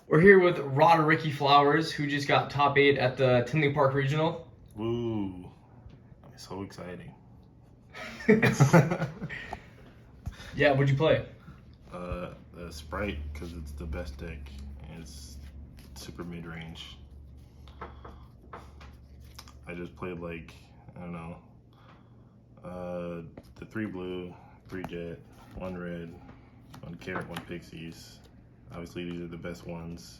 We're here with Roderick Flowers, who just got top 8 at the Tinley Park Regional. Woo! So exciting. Yeah, what'd you play? The Spright, because it's the best deck, and it's super mid-range. I just played like, I don't know, the 3 blue, 3 jet, 1 red, 1 carrot, 1 pixies. Obviously these are the best ones.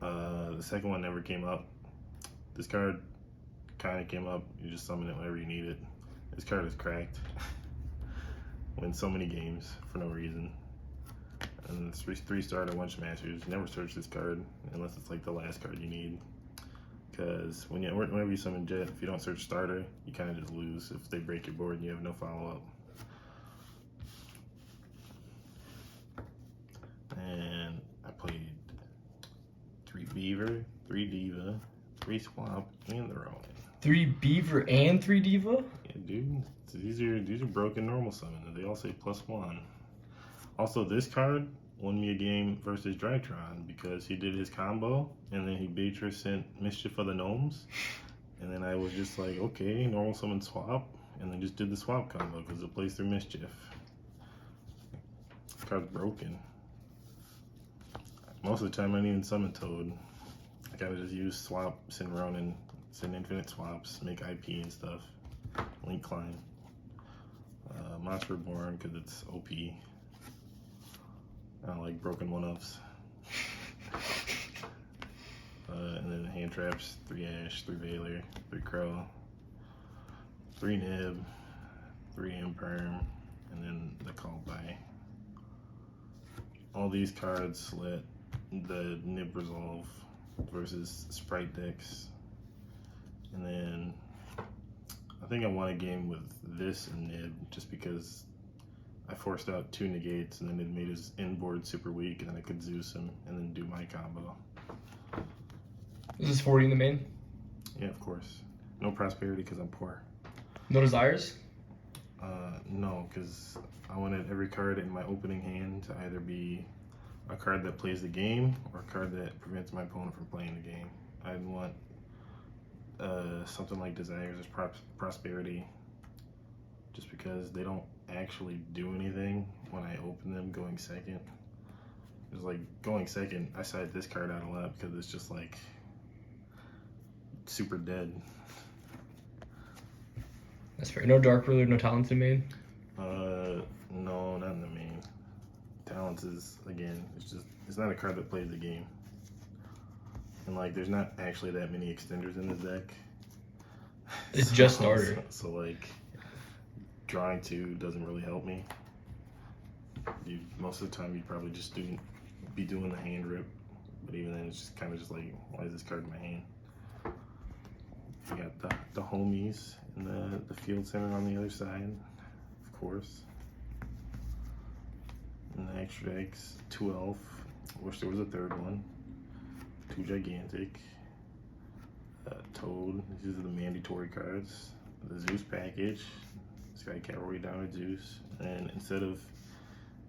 The second one never came up. This card kind of came up. You just summon it whenever you need it. This card is cracked. Wins so many games for no reason. And it's 3-star to 1 Smashers. Never search this card unless it's like the last card you need. Because whenever you summon Jet, if you don't search starter, you kind of just lose if they break your board and you have no follow-up. And I played 3 Beaver, 3 Diva, 3 Swamp, and the Rowan. 3 Beaver and 3 Diva? Yeah, dude. So these are broken normal summon. They all say +1. Also, this card won me a game versus Drytron because he did his combo and then he Beatrice sent Mischief of the Gnomes. And then I was just like, okay, normal summon swap. And then just did the swap combo because it plays through Mischief. This card's broken. Most of the time I didn't even summon Toad. I gotta just use swap, send Ronin, send infinite swaps, make IP and stuff. Link Climb. Monster Reborn because it's OP. I don't like broken 1-ups. And then hand traps, 3 Ash, 3 Veiler, 3 Crow, 3 Nib, 3 Imperm, and then the Call by. All these cards let the Nib resolve versus Spright decks. And then I think I won a game with this and Nib just because I forced out 2 negates and then it made his inboard super weak and then I could Zeus him and then do my combo. Is this 40 in the main? Yeah, of course. No prosperity because I'm poor. No desires? No, because I wanted every card in my opening hand to either be a card that plays the game or a card that prevents my opponent from playing the game. I didn't want something like desires or prosperity just because they don't actually do anything when I open them going second. It's like going second, I side this card out a lot because it's just like super dead. That's fair. No Dark Ruler, no Talents in main? No, not in the main. Talents is, again, it's not a card that plays the game. And like, there's not actually that many extenders in this deck. It's just starter. So like, drawing 2 doesn't really help me. Most of the time, you'd probably just be doing the hand rip. But even then, it's just kind of just like, why is this card in my hand? You got the homies and the field center on the other side, of course. And the extra eggs, 2 elf. Wish there was a 3rd one. 2 gigantic. Toad. These are the mandatory cards. The Zeus package. Sky Cavalry down to Zeus. And instead of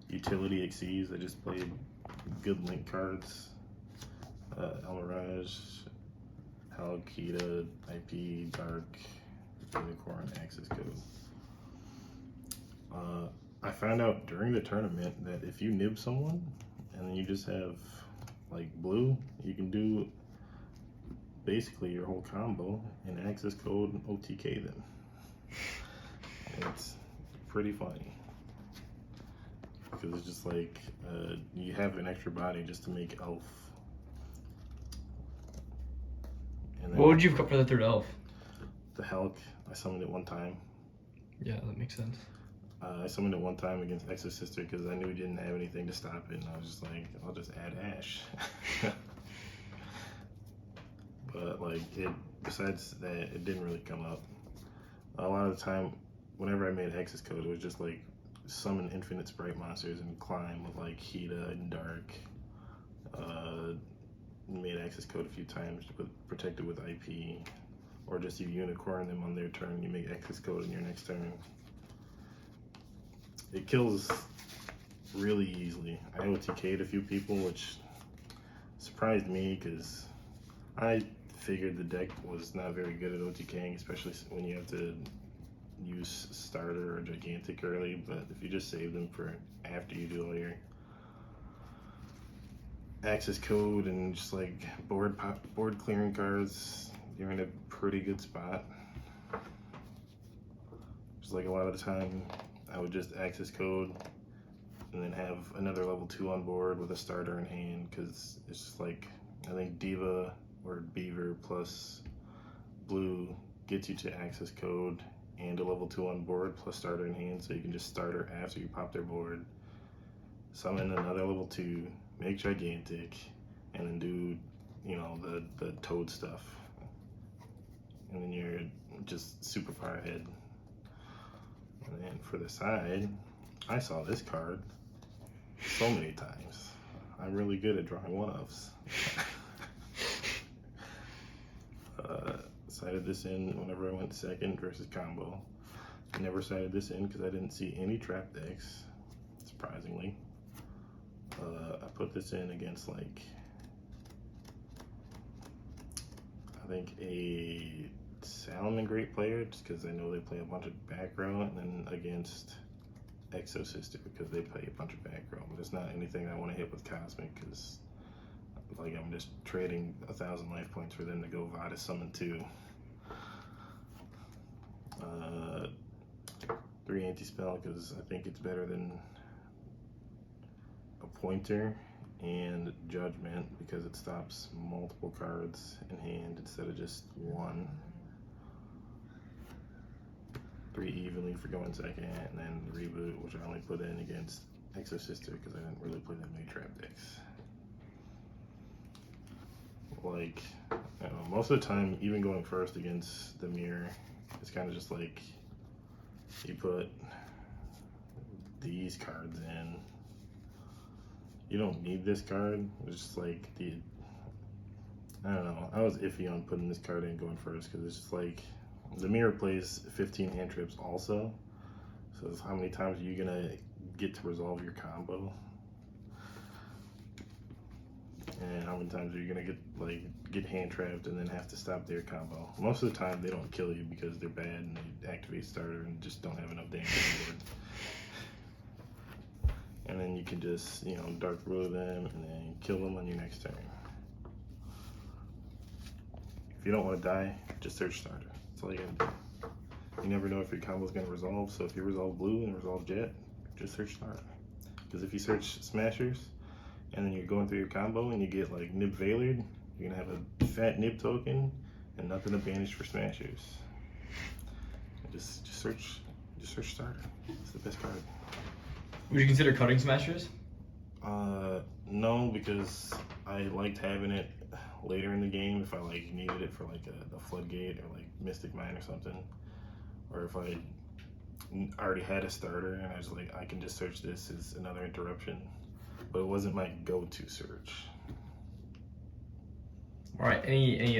utility XCs, I just played good link cards. El Mirage, Halkida, IP, Dharc, Unicorn, Access Code. I found out during the tournament that if you nib someone and then you just have like blue, you can do basically your whole combo and access code and OTK them. It's pretty funny because it's just like you have an extra body just to make elf. And then What would you have cut for the 3rd elf? the Hulk, I summoned it 1 time. Yeah, that makes sense. I summoned it 1 time against Ex's sister because I knew he didn't have anything to stop it, and I was just like, I'll just add Ash. But like, besides that, it didn't really come up. A lot of the time, whenever I made Hex's code, it was just like summon infinite Spright monsters and climb with like Hida and Dharc. Made access code a few times, but protected with IP, or just you unicorn them on their turn. You make access code in your next turn. It kills really easily. I OTK'd a few people, which surprised me because I figured the deck was not very good at OTKing, especially when you have to use starter or gigantic early. But if you just save them for after you do all your access code and just like board clearing cards, you're in a pretty good spot. Just like a lot of the time, I would just access code and then have another level 2 on board with a starter in hand, because it's just like, I think Diva or Beaver plus blue gets you to access code and a level 2 on board plus starter in hand, so you can just starter after you pop their board, summon another level 2, make gigantic, and then do, you know, the toad stuff, and then you're just super far ahead. And then for the side, I saw this card so many times. I'm really good at drawing one-offs. Sided this in whenever I went second versus combo. I never sided this in because I didn't see any trap decks, surprisingly. I put this in against, like, I think a Salmon Great player, just because I know they play a bunch of back row, and then against Exo Sister because they play a bunch of back row. But it's not anything I want to hit with Cosmic, because like I'm just trading 1,000 life points for them to go Vada Summon 2. 3 anti-spell because I think it's better than a pointer, and Judgment because it stops multiple cards in hand instead of just one. 3 evenly for going second, and then Reboot, which I only put in against Exo Sister because I didn't really play that many trap decks. Like, I don't know, most of the time, even going first against the mirror, it's kind of just like you put these cards in. You don't need this card. It's just like I don't know. I was iffy on putting this card in going first because it's just like the mirror plays 15 hand trips also. So how many times are you gonna get to resolve your combo? And how many times are you gonna get hand trapped and then have to stop their combo? Most of the time they don't kill you because they're bad and they activate starter and just don't have enough damage on board. And then you can just, you know, Dark Blue them and then kill them on your next turn. If you don't want to die, just search starter. That's all you gotta do. You never know if your combo is gonna resolve, so if you resolve blue and resolve jet, just search starter. Because if you search smashers and then you're going through your combo and you get like Nib Veilered, you're gonna have a fat Nib token and nothing to banish for smashers. And just search starter. It's the best card. Would you consider cutting smashers? No, because I liked having it later in the game if I like needed it for like a floodgate or like Mystic Mine or something, or if I already had a starter and I was like, I can just search this as another interruption, but it wasn't my go-to search. All right. Any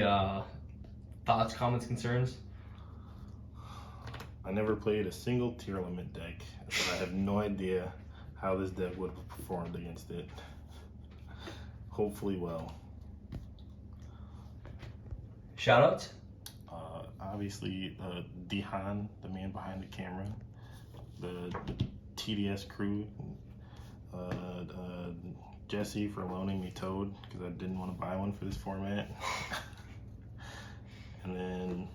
thoughts, comments, concerns? I never played a single tier limit deck, so I have no idea how this deck would have performed against it. Hopefully well. Shoutouts? Obviously, Dihan, the man behind the camera, the TDS crew, Jesse for loaning me Toad because I didn't want to buy one for this format, and then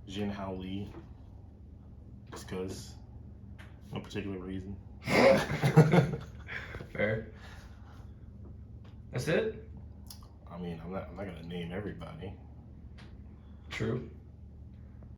Jin Hao Lee, just because, no particular reason. Fair. That's it? I mean, I'm not gonna name everybody. True.